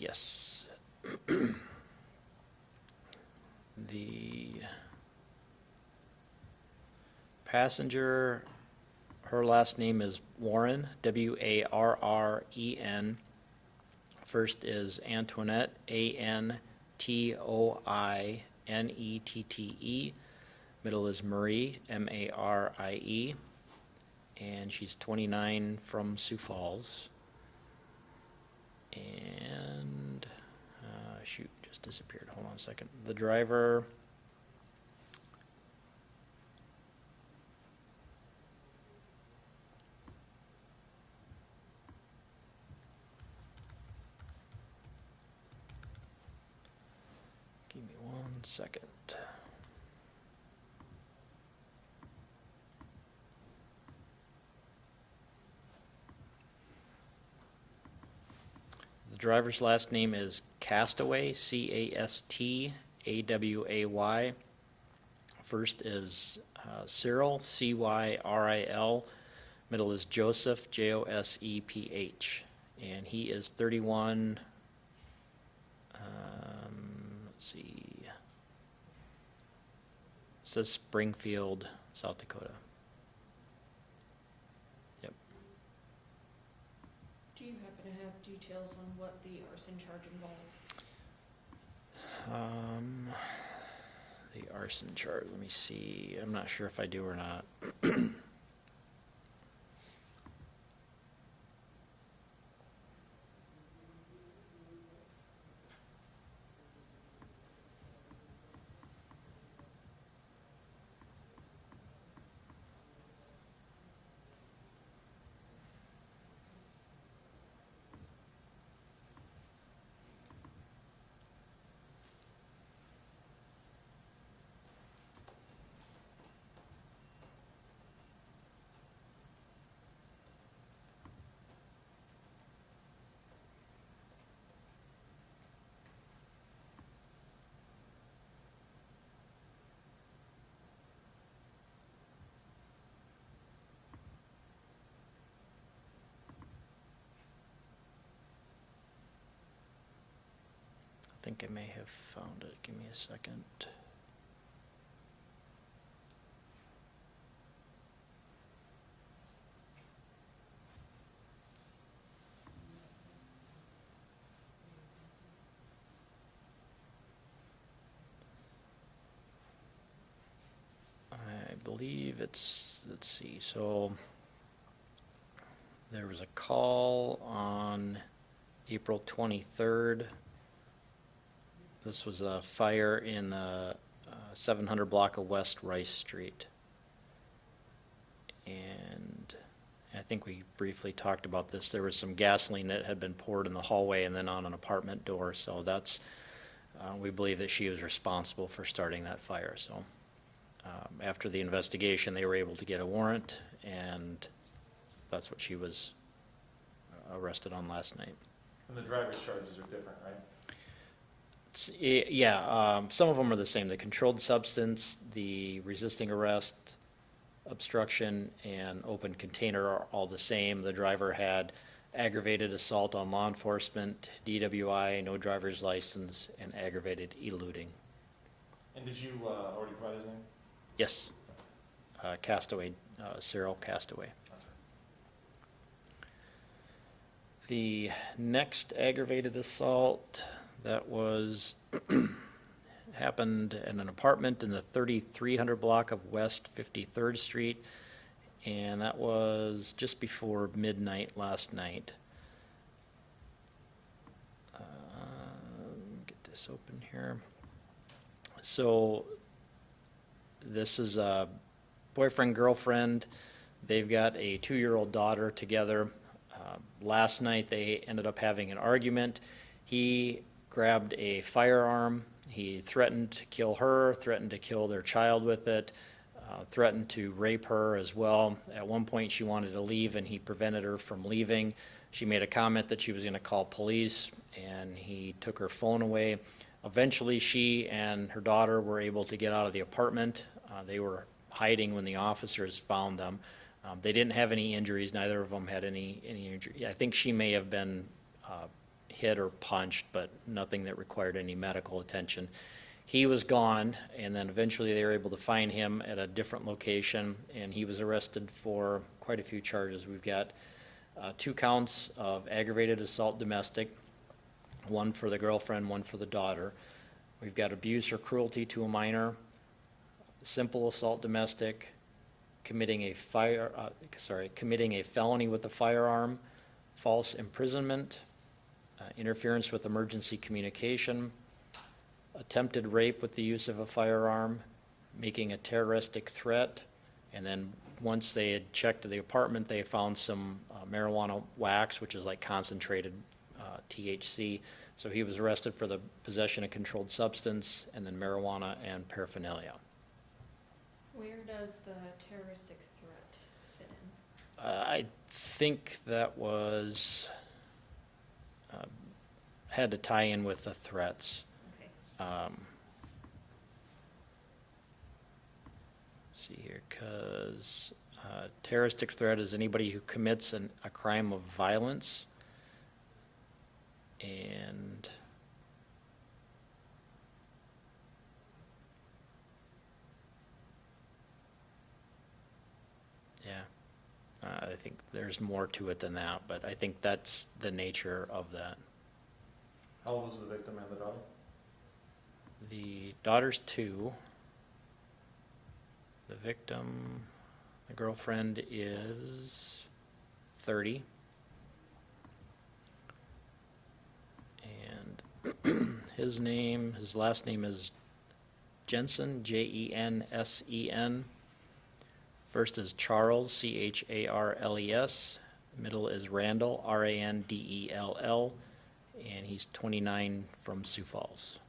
Yes. The passenger, her last name is Warren, Warren. First is Antoinette, Antoinette. Middle is Marie, Marie. And she's 29 from Sioux Falls. And, shoot, just disappeared. Hold on a second. The driver, give me 1 second. The driver's last name is Castaway, Castaway. First is Cyril, Cyril. Middle is Joseph, Joseph. And he is 31, let's see, it says Springfield, South Dakota. Yep. Do you happen to have details on what the arson charge involved? The arson charge, let me see. I'm not sure if I do or not. I think I may have found it. Give me a second. I believe it's, let's see, so there was a call on April 23rd. This was a fire in the 700 block of West Rice Street. And I think we briefly talked about this. There was some gasoline that had been poured in the hallway and then on an apartment door. So that's, we believe that she was responsible for starting that fire. So after the investigation, they were able to get a warrant, and that's what she was arrested on last night. And the driver's charges are different, right? Yeah, some of them are the same. The controlled substance, the resisting arrest, obstruction, and open container are all the same. The driver had aggravated assault on law enforcement, DWI, no driver's license, and aggravated eluding. And did you already provide his name? Yes. Castaway, Cyril Castaway. The next aggravated assault, that was happened in an apartment in the 3300 block of West 53rd Street, and that was just before midnight last night. Get this open here. So this is a boyfriend, girlfriend. They've got a 2-year-old daughter together. Last night they ended up having an argument. He grabbed a firearm. He threatened to kill her, threatened to kill their child with it, threatened to rape her as well. At one point she wanted to leave and he prevented her from leaving. She made a comment that she was going to call police, and he took her phone away. Eventually she and her daughter were able to get out of the apartment. They were hiding when the officers found them. They didn't have any injuries. Neither of them had any injury. I think she may have been hit or punched, but nothing that required any medical attention. He was gone, and then eventually they were able to find him at a different location, and he was arrested for quite a few charges. We've got 2 counts of aggravated assault domestic, 1 for the girlfriend, 1 for the daughter. We've got abuse or cruelty to a minor, simple assault domestic, committing a felony with a firearm, false imprisonment, interference with emergency communication, attempted rape with the use of a firearm, making a terroristic threat, and then once they had checked the apartment, they found some marijuana wax, which is like concentrated THC. So he was arrested for the possession of controlled substance, and then marijuana and paraphernalia. Where does the terroristic threat fit in? I think that was, had to tie in with the threats. Okay. See here, because terroristic threat is anybody who commits a crime of violence, and yeah, I think there's more to it than that, but I think that's the nature of that. How old was the victim and the daughter? The daughter's 2. The victim, the girlfriend, is 30. And his last name is Jensen, Jensen. First is Charles, Charles. Middle is Randall, Randell. And he's 29 from Sioux Falls.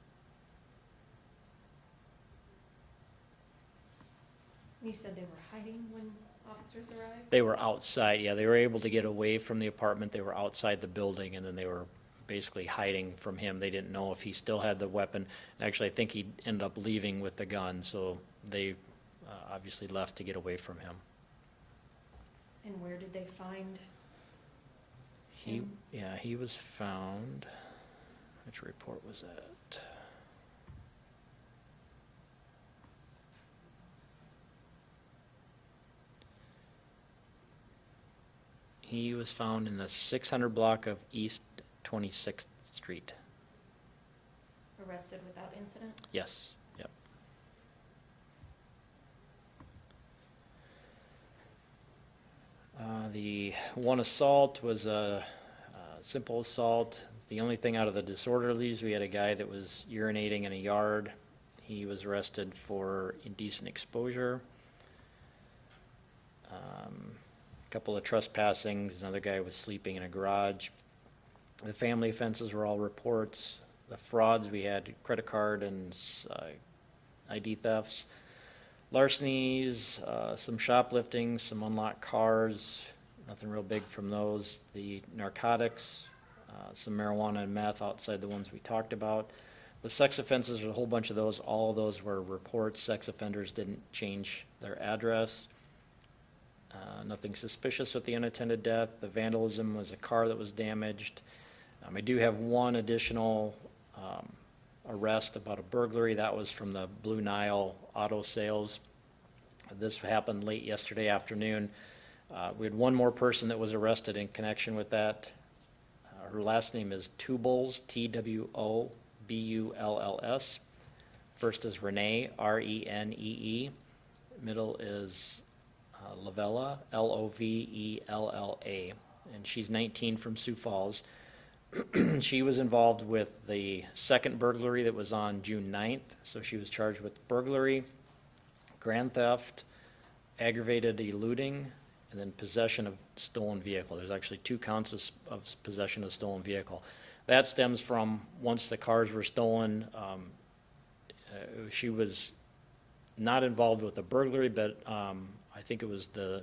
You said they were hiding when officers arrived? They were outside, yeah, they were able to get away from the apartment, they were outside the building, and then they were basically hiding from him. They didn't know if he still had the weapon. Actually, I think he ended up leaving with the gun, so they obviously left to get away from him. And where did they find He was found, which report was that? He was found in the 600 block of East 26th Street. arrested without incident? Yes, yep. The one assault was a simple assault. The only thing out of the disorderlies, we had a guy that was urinating in a yard. He was arrested for indecent exposure. Couple of trespassings, another guy was sleeping in a garage. The family offenses were all reports. The frauds, we had credit card and ID thefts. Larcenies, some shoplifting, some unlocked cars, nothing real big from those. The narcotics, some marijuana and meth outside the ones we talked about. The sex offenses, there's a whole bunch of those. All of those were reports. Sex offenders didn't change their address. Nothing suspicious with the unattended death. The vandalism was a car that was damaged. I do have one additional arrest about a burglary. That was from the Blue Nile Auto Sales. This happened late yesterday afternoon. We had one more person that was arrested in connection with that. Her last name is Tubulls, Twobulls. First is Renee, Renee. Middle is Lavella, Lovella, and she's 19 from Sioux Falls. She was involved with the second burglary that was on June 9th, so she was charged with burglary, grand theft, aggravated eluding, and then possession of stolen vehicle. There's actually 2 counts of possession of stolen vehicle. That stems from once the cars were stolen, she was not involved with the burglary, but I think it was the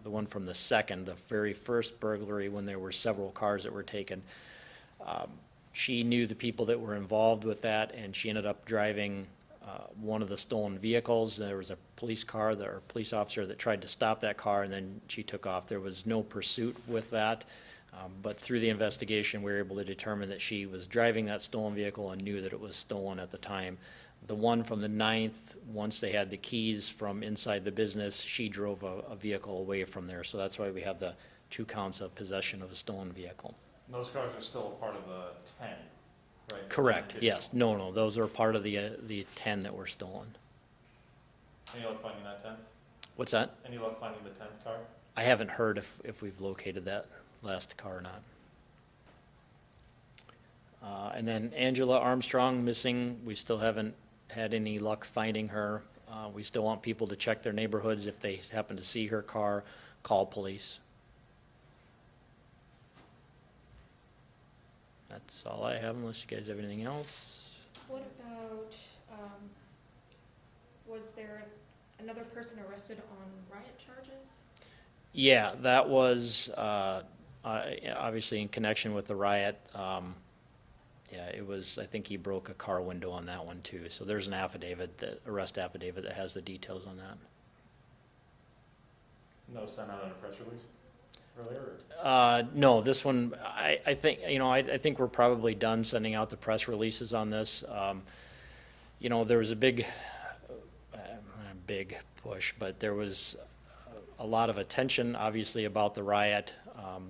one from the very first burglary when there were several cars that were taken. She knew the people that were involved with that, and she ended up driving one of the stolen vehicles. There was a police officer that tried to stop that car, and then she took off. There was no pursuit with that. But through the investigation, we were able to determine that she was driving that stolen vehicle and knew that it was stolen at the time. The one from the 9th, once they had the keys from inside the business, she drove a vehicle away from there. So that's why we have the 2 counts of possession of a stolen vehicle. And those cars are still a part of the 10, right? Correct, It's not yes. No, those are part of the 10 that were stolen. additional. Any luck finding that 10? What's that? Any luck finding the 10th car? I haven't heard if we've located that last car or not. And then Angela Armstrong, missing. We still haven't had any luck finding her. We still want people to check their neighborhoods. If they happen to see her car, call police. That's all I have, unless you guys have anything else. What about, was there another person arrested on riot charges? Yeah, that was obviously in connection with the riot. Yeah, it was, I think he broke a car window on that one too. So there's an arrest affidavit that has the details on that. No, sent out on a press release earlier? No, this one, I think, I think we're probably done sending out the press releases on this. There was a big push, but there was a lot of attention, obviously, about the riot.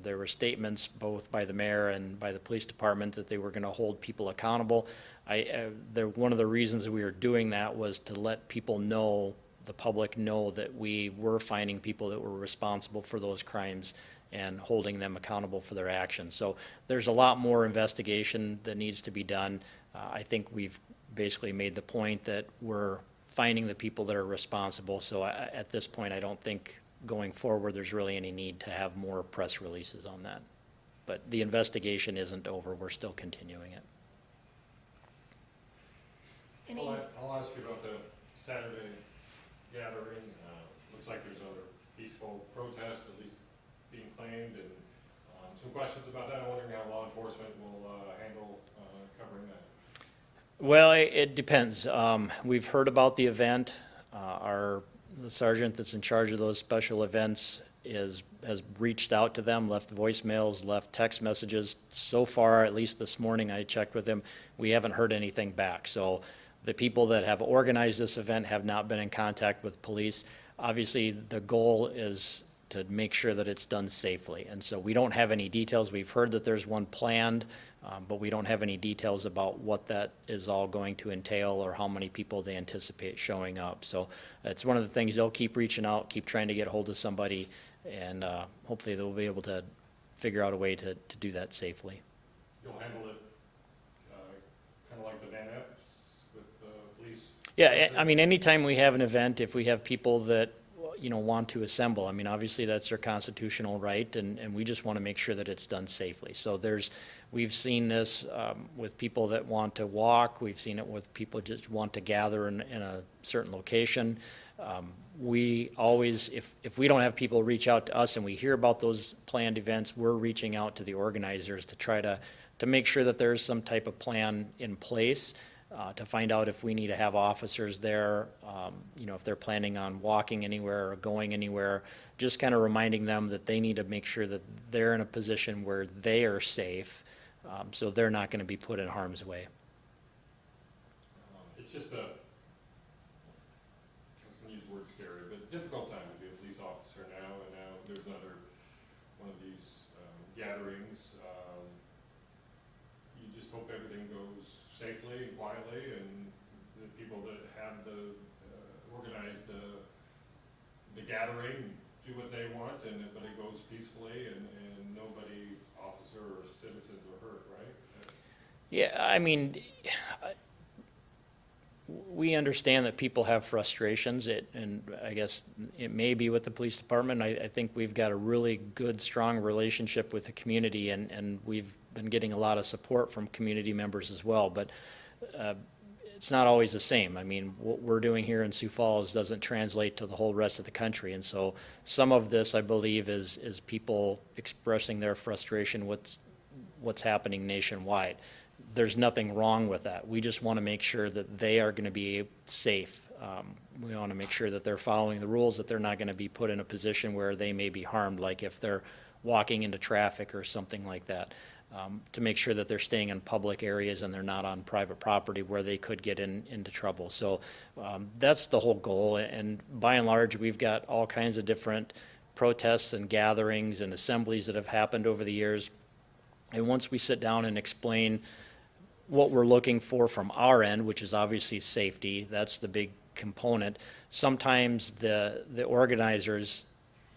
There were statements both by the mayor and by the police department that they were going to hold people accountable. One of the reasons that we were doing that was to let people know, the public know, that we were finding people that were responsible for those crimes and holding them accountable for their actions. So there's a lot more investigation that needs to be done. I think we've basically made the point that we're finding the people that are responsible. So at this point, I don't think going forward there's really any need to have more press releases on that. But the investigation isn't over. We're still continuing it. Any, I'll ask you about the Saturday gathering. Looks like there's a peaceful protest, at least being claimed, and some questions about that. I'm wondering how law enforcement will handle covering that. Well, it depends. We've heard about the event. The sergeant that's in charge of those special events has reached out to them, left voicemails, left text messages. So far, at least this morning I checked with him, we haven't heard anything back. So the people that have organized this event have not been in contact with police. Obviously, the goal is to make sure that it's done safely. And so we don't have any details. We've heard that there's one planned, but we don't have any details about what that is all going to entail or how many people they anticipate showing up. So it's one of the things, they'll keep reaching out, keep trying to get hold of somebody, and hopefully they'll be able to figure out a way to do that safely. You'll handle it kind of like the Van Epps with police? Yeah, I mean, anytime we have an event, if we have people that want to assemble, I mean, obviously that's their constitutional right, and we just want to make sure that it's done safely. So we've seen this with people that want to walk. We've seen it with people just want to gather in a certain location. We always, if we don't have people reach out to us and we hear about those planned events, we're reaching out to the organizers to try to make sure that there's some type of plan in place. To find out if we need to have officers there, if they're planning on walking anywhere or going anywhere, just kind of reminding them that they need to make sure that they're in a position where they are safe, so they're not going to be put in harm's way. It's just I was going to use the word scary, but difficult time to be a police officer now, and now there's another one of these gatherings. You just hope everything goes safely and quietly, and the people that have organize the gathering do what they want, but it goes peacefully, and nobody, officer or citizens, are hurt, right? Yeah, I mean, we understand that people have frustrations, and I guess it may be with the police department. I think we've got a really good, strong relationship with the community, and we've been getting a lot of support from community members as well, but it's not always the same. I mean, what we're doing here in Sioux Falls doesn't translate to the whole rest of the country, and so some of this, I believe, is people expressing their frustration with what's happening nationwide. There's nothing wrong with that. We just want to make sure that they are going to be safe. We want to make sure that they're following the rules, that they're not going to be put in a position where they may be harmed, like if they're walking into traffic or something like that, to make sure that they're staying in public areas and they're not on private property where they could get into trouble. So that's the whole goal, and by and large, we've got all kinds of different protests and gatherings and assemblies that have happened over the years. And once we sit down and explain what we're looking for from our end, which is obviously safety, that's the big component. Sometimes the organizers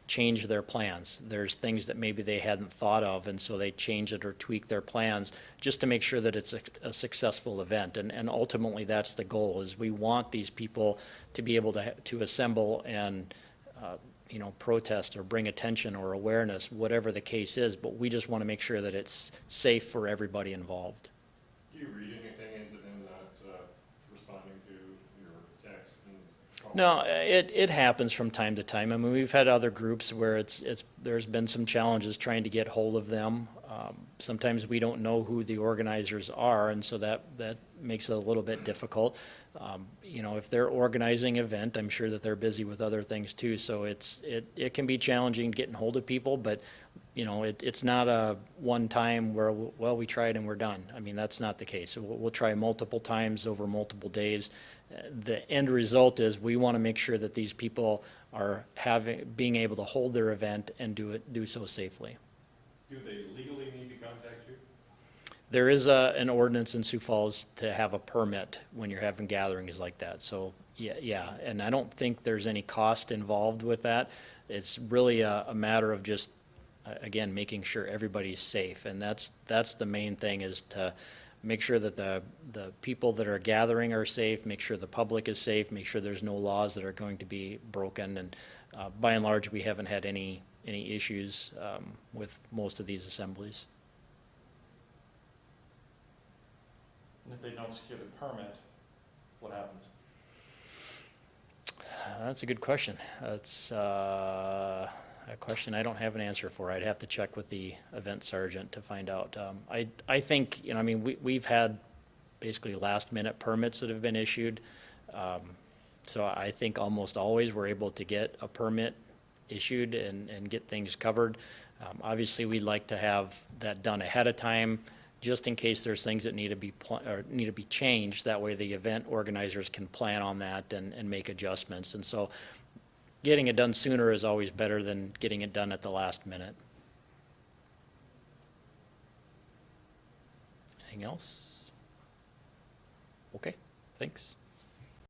change their plans. There's things that maybe they hadn't thought of, and so they change it or tweak their plans just to make sure that it's a successful event. And ultimately, that's the goal, is we want these people to be able to assemble and protest or bring attention or awareness, whatever the case is, but we just want to make sure that it's safe for everybody involved. Do you read anything into them not responding to your text and calls? No, it happens from time to time. I mean, we've had other groups where there's been some challenges trying to get hold of them. Sometimes we don't know who the organizers are, and so that makes it a little bit difficult. If they're organizing an event, I'm sure that they're busy with other things too, so it can be challenging getting hold of people, but it's not a one time where, well, we tried and we're done. I mean, that's not the case. So we'll try multiple times over multiple days. The end result is we want to make sure that these people are being able to hold their event and do so safely. Do they legally need to contact you? There is an ordinance in Sioux Falls to have a permit when you're having gatherings like that. So yeah, and I don't think there's any cost involved with that. It's really a matter of just, again, making sure everybody's safe, and that's the main thing, is to make sure that the people that are gathering are safe, make sure the public is safe, make sure there's no laws that are going to be broken, and by and large, we haven't had any issues with most of these assemblies. And if they don't secure the permit, what happens? That's a good question. That's a question I don't have an answer for. I'd have to check with the event sergeant to find out. I think, I mean, we've had basically last-minute permits that have been issued. So I think almost always we're able to get a permit issued and get things covered. Obviously, we'd like to have that done ahead of time, just in case there's things that need to be changed. That way the event organizers can plan on that and make adjustments. And so getting it done sooner is always better than getting it done at the last minute. Anything else? Okay, thanks.